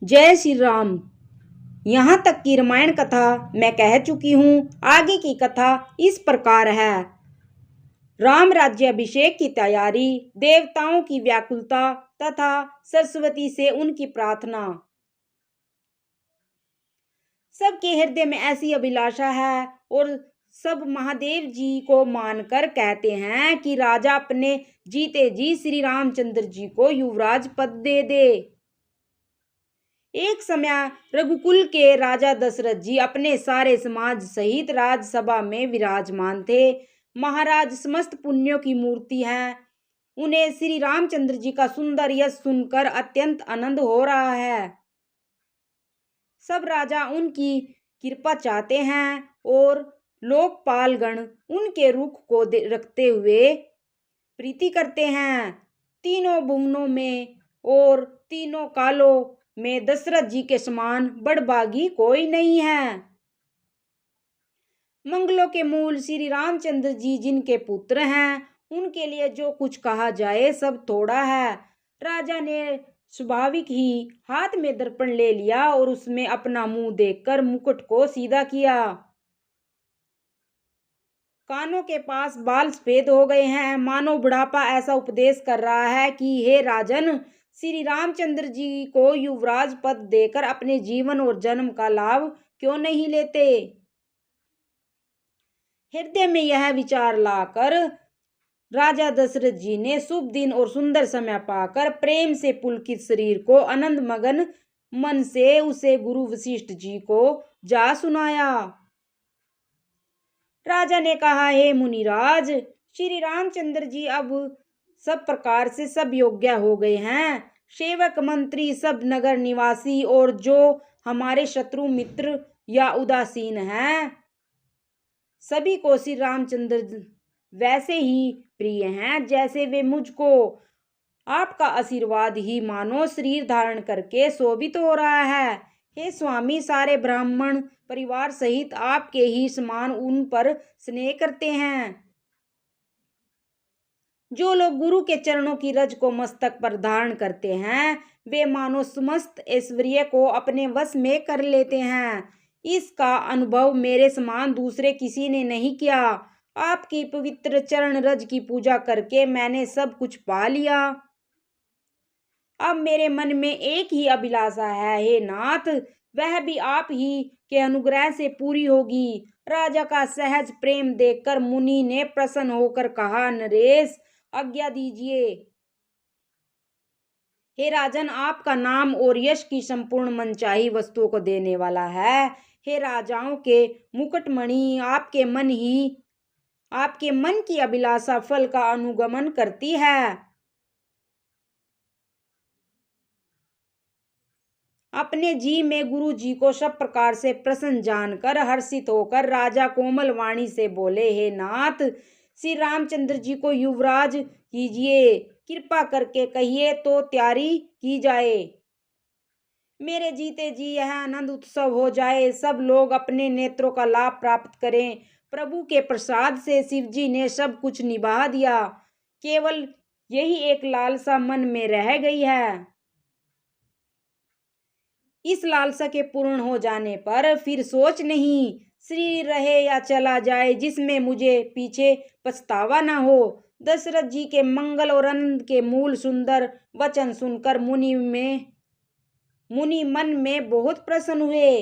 जय श्री राम। यहाँ तक की रामायण कथा मैं कह चुकी हूँ। आगे की कथा इस प्रकार है। राम राज्याभिषेक की तैयारी, देवताओं की व्याकुलता तथा सरस्वती से उनकी प्रार्थना। सबके हृदय में ऐसी अभिलाषा है और सब महादेव जी को मानकर कहते हैं कि राजा अपने जीते जी श्री रामचंद्र जी को युवराज पद दे दे। एक समय रघुकुल के राजा दशरथ जी अपने सारे समाज सहित राजसभा में विराजमान थे। महाराज समस्त पुण्यों की मूर्ति हैं। उन्हें श्री रामचंद्र जी का सुंदर यश सुनकर अत्यंत आनंद हो रहा है। सब राजा उनकी कृपा चाहते हैं और लोकपालगण उनके रुख को रखते हुए प्रीति करते हैं। तीनों भुवनों में और तीनों कालों में दशरथ जी के समान बड़भागी कोई नहीं है। मंगलों के मूल श्री रामचंद्र जी जिनके पुत्र हैं, उनके लिए जो कुछ कहा जाए सब थोड़ा है। राजा ने स्वाभाविक ही हाथ में दर्पण ले लिया और उसमें अपना मुंह देखकर मुकुट को सीधा किया। कानों के पास बाल सफेद हो गए हैं, मानो बुढ़ापा ऐसा उपदेश कर रहा है कि हे राजन, श्री रामचंद्र जी को युवराज पद देकर अपने जीवन और जन्म का लाभ क्यों नहीं लेते। हृदय में यह विचार लाकर राजा दशरथ जी ने शुभ दिन और सुंदर समय पाकर प्रेम से पुलकित शरीर को आनंद मगन मन से उसे गुरु वशिष्ठ जी को जा सुनाया। राजा ने कहा, हे मुनिराज, श्री रामचंद्र जी अब सब प्रकार से सब योग्य हो गए हैं। सेवक मंत्री सब नगर निवासी और जो हमारे शत्रु मित्र या उदासीन हैं, सभी को श्री रामचंद्र वैसे ही प्रिय हैं जैसे वे मुझको। आपका आशीर्वाद ही मानो शरीर धारण करके शोभित हो रहा है। हे स्वामी, सारे ब्राह्मण परिवार सहित आपके ही समान उन पर स्नेह करते हैं। जो लोग गुरु के चरणों की रज को मस्तक पर धारण करते हैं, वे मानो समस्त ऐश्वर्य को अपने वश में कर लेते हैं। इसका अनुभव मेरे समान दूसरे किसी ने नहीं किया। आपकी पवित्र चरण रज की पूजा करके मैंने सब कुछ पा लिया। अब मेरे मन में एक ही अभिलाषा है, हे नाथ, वह भी आप ही के अनुग्रह से पूरी होगी। राजा का सहज प्रेम देखकर मुनि ने प्रसन्न होकर कहा, नरेश, आज्ञा दीजिए। हे राजन, आपका नाम और यश की संपूर्ण मनचाही वस्तुओं को देने वाला है। हे राजाओं के मुकुटमणि, आपके मन की अभिलाषा फल का अनुगमन करती है। अपने जी में गुरु जी को सब प्रकार से प्रसन्न जानकर हर्षित होकर राजा कोमल वाणी से बोले, हे नाथ, श्री रामचंद्र जी को युवराज कीजिए। कृपा करके कहिए तो तैयारी की जाए। मेरे जीते जी यह आनंद उत्सव हो जाए, सब लोग अपने नेत्रों का लाभ प्राप्त करें। प्रभु के प्रसाद से शिव जी ने सब कुछ निभा दिया। केवल यही एक लालसा मन में रह गई है। इस लालसा के पूर्ण हो जाने पर फिर सोच नहीं, शरीर रहे या चला जाए, जिसमें मुझे पीछे पछतावा न हो। दशरथ जी के मंगल और आनंद के मूल सुंदर वचन सुनकर मुनि मन में बहुत प्रसन्न हुए।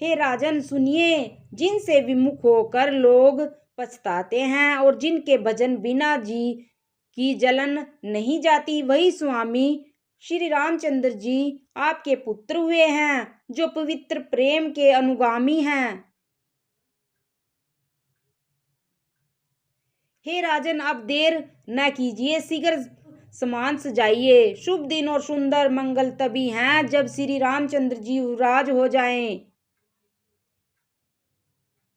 हे राजन, सुनिए, जिनसे विमुख होकर लोग पछताते हैं और जिनके भजन बिना जी की जलन नहीं जाती, वही स्वामी श्री रामचंद्र जी आपके पुत्र हुए हैं, जो पवित्र प्रेम के अनुगामी हैं। हे राजन, अब देर न कीजिए, शीघ्र सामान सजाइए। शुभ दिन और सुंदर मंगल तभी हैं जब श्री रामचंद्र जी युवराज हो जाएं।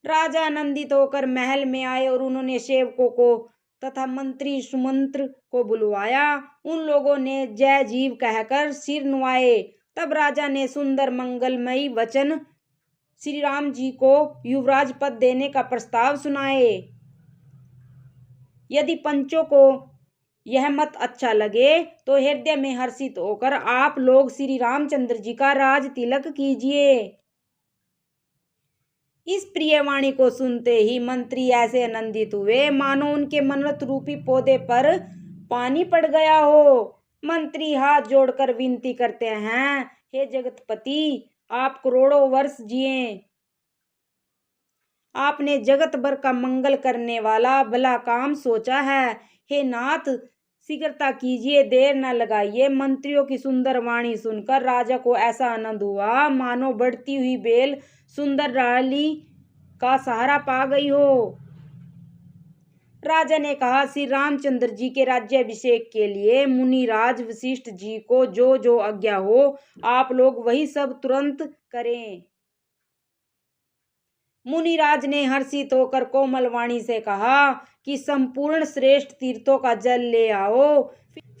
राजा आनंदित होकर महल में आए और उन्होंने सेवकों को तथा मंत्री सुमंत्र को बुलवाया। उन लोगों ने जय जीव कहकर सिर नुआए। तब राजा ने सुंदर मंगलमयी वचन श्री राम जी को युवराज पद देने का प्रस्ताव सुनाए। यदि पंचों को यह मत अच्छा लगे तो हृदय में हर्षित होकर आप लोग श्री रामचंद्र जी का राज तिलक कीजिए। इस प्रिय वाणी को सुनते ही मंत्री ऐसे आनंदित हुए मानो उनके मनोरथ रूपी पौधे पर पानी पड़ गया हो। मंत्री हाथ जोड़कर विनती करते हैं, हे जगतपति, आप करोड़ों वर्ष जिए। आपने जगत भर का मंगल करने वाला भला काम सोचा है। हे नाथ, शीघ्रता कीजिए, देर न लगाइए। मंत्रियों की सुंदर वाणी सुनकर राजा को ऐसा आनंद हुआ मानो बढ़ती हुई बेल सुंदर डाली का सहारा पा गई हो। राजा ने कहा, श्री रामचंद्र जी के राज्याभिषेक के लिए मुनिराज वशिष्ठ जी को जो जो आज्ञा हो आप लोग वही सब तुरंत करें। मुनिराज ने हर्षित होकर कोमल वाणी से कहा कि संपूर्ण श्रेष्ठ तीर्थों का जल ले आओ।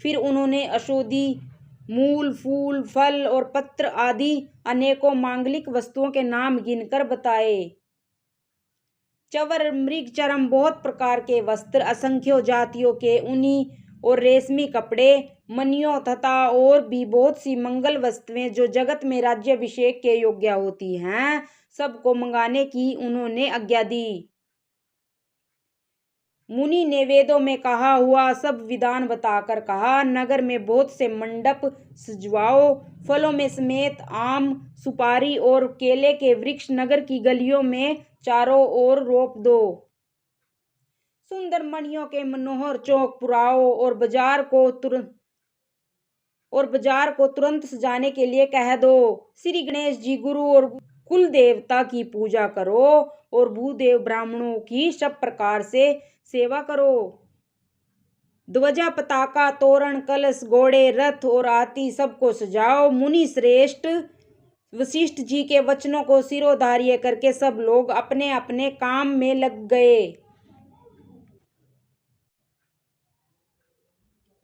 फिर उन्होंने औषधि, मूल, फूल, फल और पत्र आदि अनेकों मांगलिक वस्तुओं के नाम गिनकर बताए। चवर, मृग चरम, बहुत प्रकार के वस्त्र, असंख्यों जातियों के ऊनी और रेशमी कपड़े, मणियों तथा और भी बहुत सी मंगल वस्तुएं जो जगत में राज्याभिषेक के योग्य होती हैं, सबको मंगाने की उन्होंने आज्ञा दी। मुनि ने वेदों में कहा हुआ सब विधान बताकर कहा, नगर में बहुत से मंडप सजवाओ, फलों में समेत आम, सुपारी और केले के वृक्ष नगर की गलियों में चारों ओर रोप दो। सुंदर मणियों के मनोहर चौक पुराओ और बाजार को तुरंत सजाने के लिए कह दो। श्री गणेश जी, गुरु और कुल देवता की पूजा करो और भूदेव ब्राह्मणों की सब प्रकार से सेवा करो। ध्वजा, पताका, तोरण, कलश, घोड़े, रथ और हाथी सबको सजाओ। मुनि श्रेष्ठ वशिष्ठ जी के वचनों को सिरोधार्य करके सब लोग अपने अपने काम में लग गए।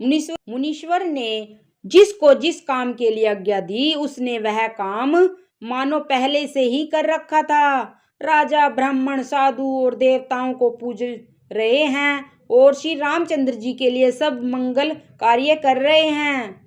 मुनीश्वर ने जिसको जिस काम के लिए आज्ञा दी उसने वह काम मानो पहले से ही कर रखा था। राजा, ब्राह्मण, साधु और देवताओं को पूज रहे हैं और श्री रामचंद्र जी के लिए सब मंगल कार्य कर रहे हैं।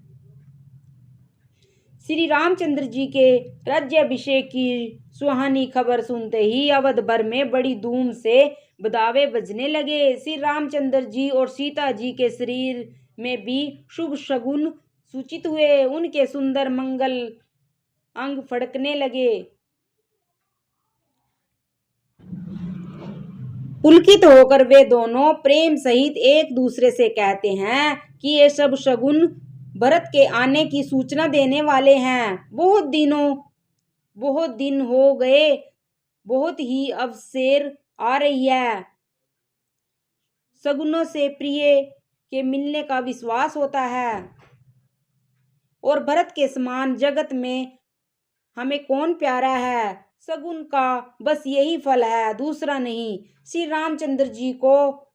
श्री रामचंद्र जी के राज्याभिषेक की सुहानी खबर सुनते ही अवध भर में बड़ी धूम से बधावे बजने लगे। श्री रामचंद्र जी और सीता जी के शरीर में भी शुभ शगुन सूचित हुए। उनके सुंदर मंगल अंग फड़कने लगे। पुलकित होकर वे दोनों प्रेम सहित एक दूसरे से कहते हैं कि ये सब शगुन भरत के आने की सूचना देने वाले हैं। बहुत दिन हो गए, बहुत ही अवसर आ रही है। शगुनों से प्रिय के मिलने का विश्वास होता है और भरत के समान जगत में हमें कौन प्यारा है। शगुन का बस यही फल है, दूसरा नहीं। श्री रामचंद्र जी को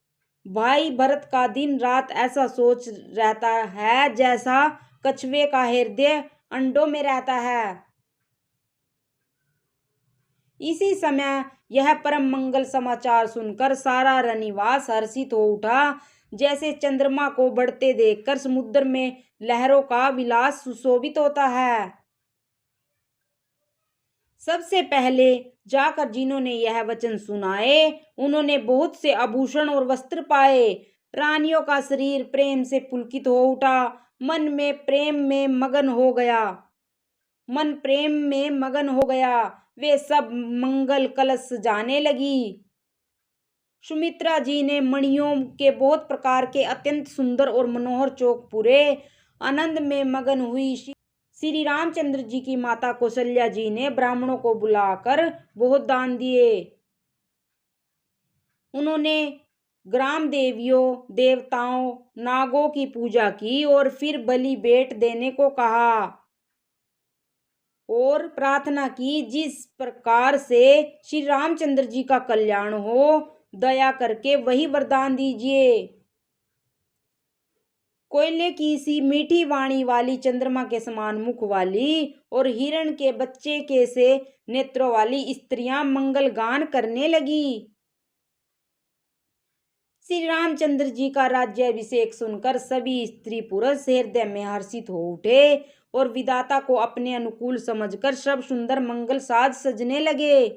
भाई भरत का दिन रात ऐसा सोच रहता है जैसा कछुए का हृदय अंडों में रहता है। इसी समय यह परम मंगल समाचार सुनकर सारा रनिवास हर्षित हो उठा, जैसे चंद्रमा को बढ़ते देखकर समुद्र में लहरों का विलास सुशोभित होता है। सबसे पहले जाकर जिन्होंने यह वचन सुनाए उन्होंने बहुत से आभूषण और वस्त्र पाए। रानियों का शरीर प्रेम से पुलकित हो उठा, मन प्रेम में मगन हो गया। वे सब मंगल कलश सजाने लगी। सुमित्रा जी ने मणियों के बहुत प्रकार के अत्यंत सुंदर और मनोहर चौक पूरे आनंद में मगन हुई। श्री रामचंद्र जी की माता कौशल्या जी ने ब्राह्मणों को बुलाकर बहुत दान दिए। उन्होंने ग्राम देवियों, देवताओं, नागों की पूजा की और फिर बलि भेंट देने को कहा और प्रार्थना की, जिस प्रकार से श्री रामचंद्र जी का कल्याण हो, दया करके वही वरदान दीजिए। कोयले की सी मीठी वाणी वाली, चंद्रमा के समान मुख वाली और हिरण के बच्चे के से नेत्रों वाली स्त्रियां मंगल गान करने लगी। श्री रामचंद्र जी का राज्याभिषेक सुनकर सभी स्त्री पुरुष हृदय में हर्षित हो उठे और विधाता को अपने अनुकूल समझकर सब सुंदर मंगल साज सजने लगे।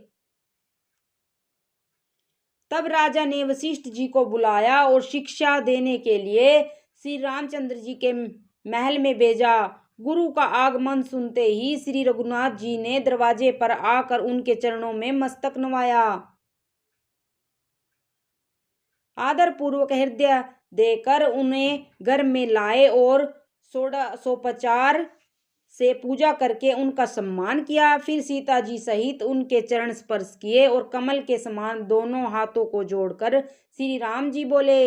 तब राजा ने वशिष्ठ जी को बुलाया और शिक्षा देने के लिए श्री रामचंद्र जी के महल में भेजा। गुरु का आगमन सुनते ही श्री रघुनाथ जी ने दरवाजे पर आकर उनके चरणों में मस्तक नवाया, आदर पूर्वक हृदय देकर उन्हें घर में लाए और षोडशोपचार से पूजा करके उनका सम्मान किया। फिर सीता जी सहित उनके चरण स्पर्श किए और कमल के समान दोनों हाथों को जोड़कर श्री राम जी बोले।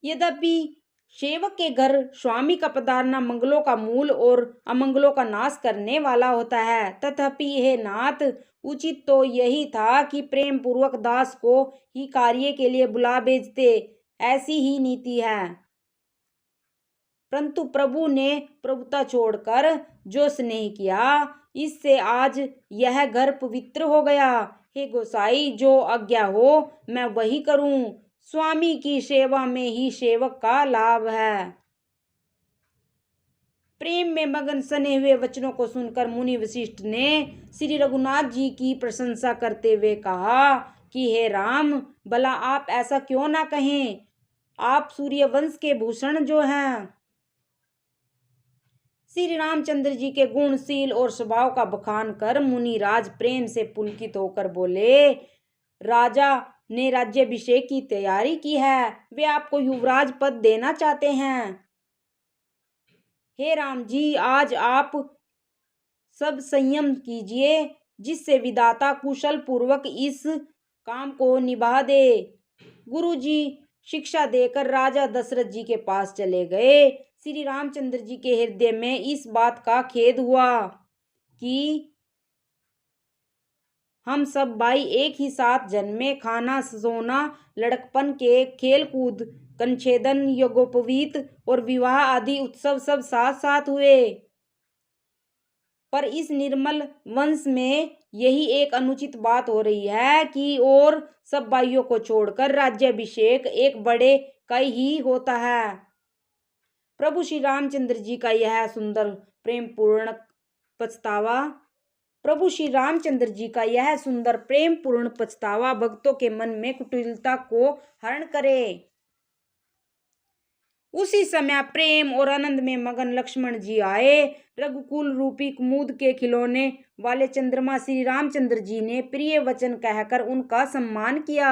यद्यपि सेवक के घर स्वामी का पधारना मंगलों का मूल और अमंगलों का नाश करने वाला होता है, तथापि हे नाथ, उचित तो यही था कि प्रेम पूर्वक दास को ही कार्य के लिए बुला भेजते, ऐसी ही नीति है। परंतु प्रभु ने प्रभुता छोड़कर जो स्नेह किया, इससे आज यह घर पवित्र हो गया। हे गोसाई, जो आज्ञा हो मैं वही करूं। स्वामी की सेवा में ही सेवक का लाभ है। प्रेम में मगन सने हुए वचनों को सुनकर मुनि वशिष्ठ ने श्री रघुनाथ जी की प्रशंसा करते हुए कहा कि हे राम, भला आप ऐसा क्यों ना कहें, आप सूर्यवंश के भूषण जो हैं। श्री रामचंद्र जी के गुणशील और स्वभाव का बखान कर मुनिराज प्रेम से पुलकित होकर बोले, राजा ने राज्याभिषेक की तैयारी की है, वे आपको युवराज पद देना चाहते हैं। हे राम जी, आज आप सब संयम कीजिए, जिससे विधाता कुशल पूर्वक इस काम को निभा दे। गुरु जी शिक्षा देकर राजा दशरथ जी के पास चले गए। श्री रामचंद्र जी के हृदय में इस बात का खेद हुआ कि हम सब भाई एक ही साथ जन्मे, खाना सोना, लड़कपन के खेल कूद, कंछेदन, यज्ञोपवीत और विवाह आदि उत्सव सब साथ साथ हुए, पर इस निर्मल वंश में यही एक अनुचित बात हो रही है कि और सब भाइयों को छोड़कर राज्याभिषेक एक बड़े का ही होता है। प्रभु श्री रामचंद्र जी का यह सुंदर प्रेम पूर्ण पछतावा भक्तों के मन में कुटिलता को हरण करे। उसी समय प्रेम और आनंद में मगन लक्ष्मण जी आए। रघुकुल रूपी कुमुद के खिलौने वाले चंद्रमा श्री रामचंद्र जी ने प्रिय वचन कहकर उनका सम्मान किया।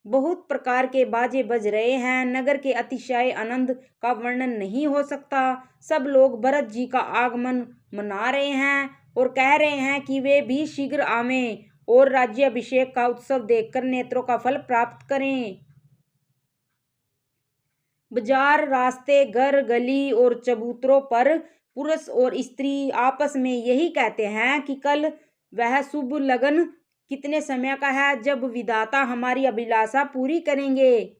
बहुत प्रकार के बाजे बज रहे हैं, नगर के अतिशय आनंद का वर्णन नहीं हो सकता। सब लोग भरत जी का आगमन मना रहे हैं और कह रहे हैं कि वे भी शीघ्र आवें और राज्याभिषेक का उत्सव देखकर नेत्रों का फल प्राप्त करें। बाजार, रास्ते, घर, गली और चबूतरों पर पुरुष और स्त्री आपस में यही कहते हैं कि कल वह शुभ लगन कितने समय का है जब विधाता हमारी अभिलाषा पूरी करेंगे।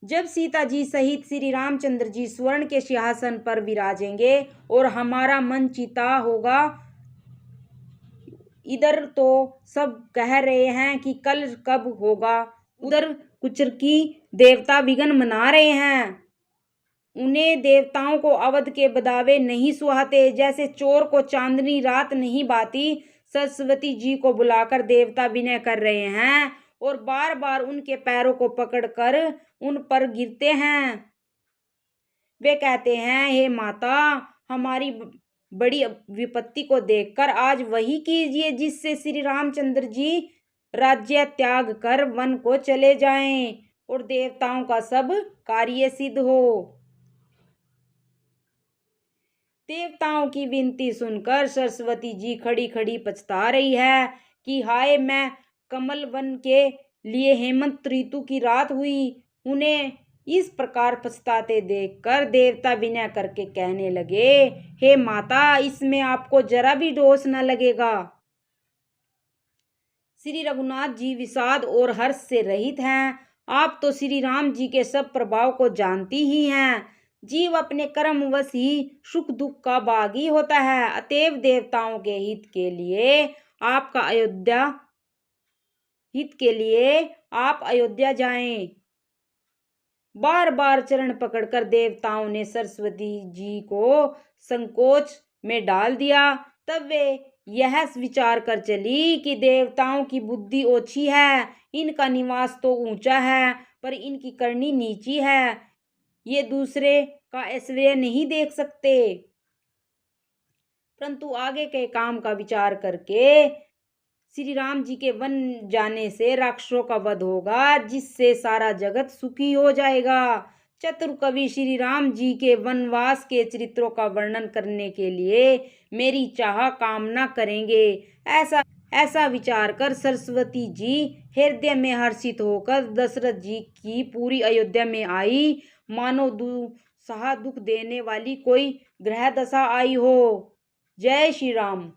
जब सीता जी सहित श्री रामचंद्र जी स्वर्ण के सिंहासन पर विराजेंगे और हमारा मन चिता होगा। इधर तो सब कह रहे हैं कि कल कब होगा, उधर कुचरकी देवता विघ्न मना रहे हैं। उन्हें देवताओं को अवध के बदावे नहीं सुहाते, जैसे चोर को चांदनी रात नहीं भाती। सरस्वती जी को बुलाकर देवता विनय कर रहे हैं और बार बार उनके पैरों को पकड़कर उन पर गिरते हैं। वे कहते हैं, हे माता, हमारी बड़ी विपत्ति को देखकर आज वही कीजिए जिससे श्री रामचंद्र जी राज्य त्याग कर वन को चले जाएं और देवताओं का सब कार्य सिद्ध हो। देवताओं की विनती सुनकर सरस्वती जी खड़ी खड़ी पछता रही है कि हाय, मैं कमल वन के लिए हेमंत ऋतु की रात हुई। उन्हें इस प्रकार पछताते देखकर देवता विनय करके कहने लगे, हे माता, इसमें आपको जरा भी दोष न लगेगा। श्री रघुनाथ जी विषाद और हर्ष से रहित हैं। आप तो श्री राम जी के सब प्रभाव को जानती ही हैं। जीव अपने कर्मवश ही सुख दुख का भागी होता है, अतएव देवताओं के हित के लिए आपका अयोध्या हित के लिए आप अयोध्या जाएं। बार बार चरण पकड़कर देवताओं ने सरस्वती जी को संकोच में डाल दिया। तब वे यह विचार कर चली कि देवताओं की बुद्धि ओछी है, इनका निवास तो ऊंचा है पर इनकी करनी नीची है, ये दूसरे का ऐश्वर्य नहीं देख सकते। परंतु आगे के काम का विचार करके श्री राम जी के वन जाने से राक्षसों का वध होगा, जिससे सारा जगत सुखी हो जाएगा। चतुर कवि श्री राम जी के वनवास के चरित्रों का वर्णन करने के लिए मेरी चाह कामना करेंगे। ऐसा विचार कर सरस्वती जी हृदय में हर्षित होकर दशरथ जी की पूरी अयोध्या में आई, मानो दुस्सह दुख देने वाली कोई ग्रह दशा आई हो। जय श्री राम।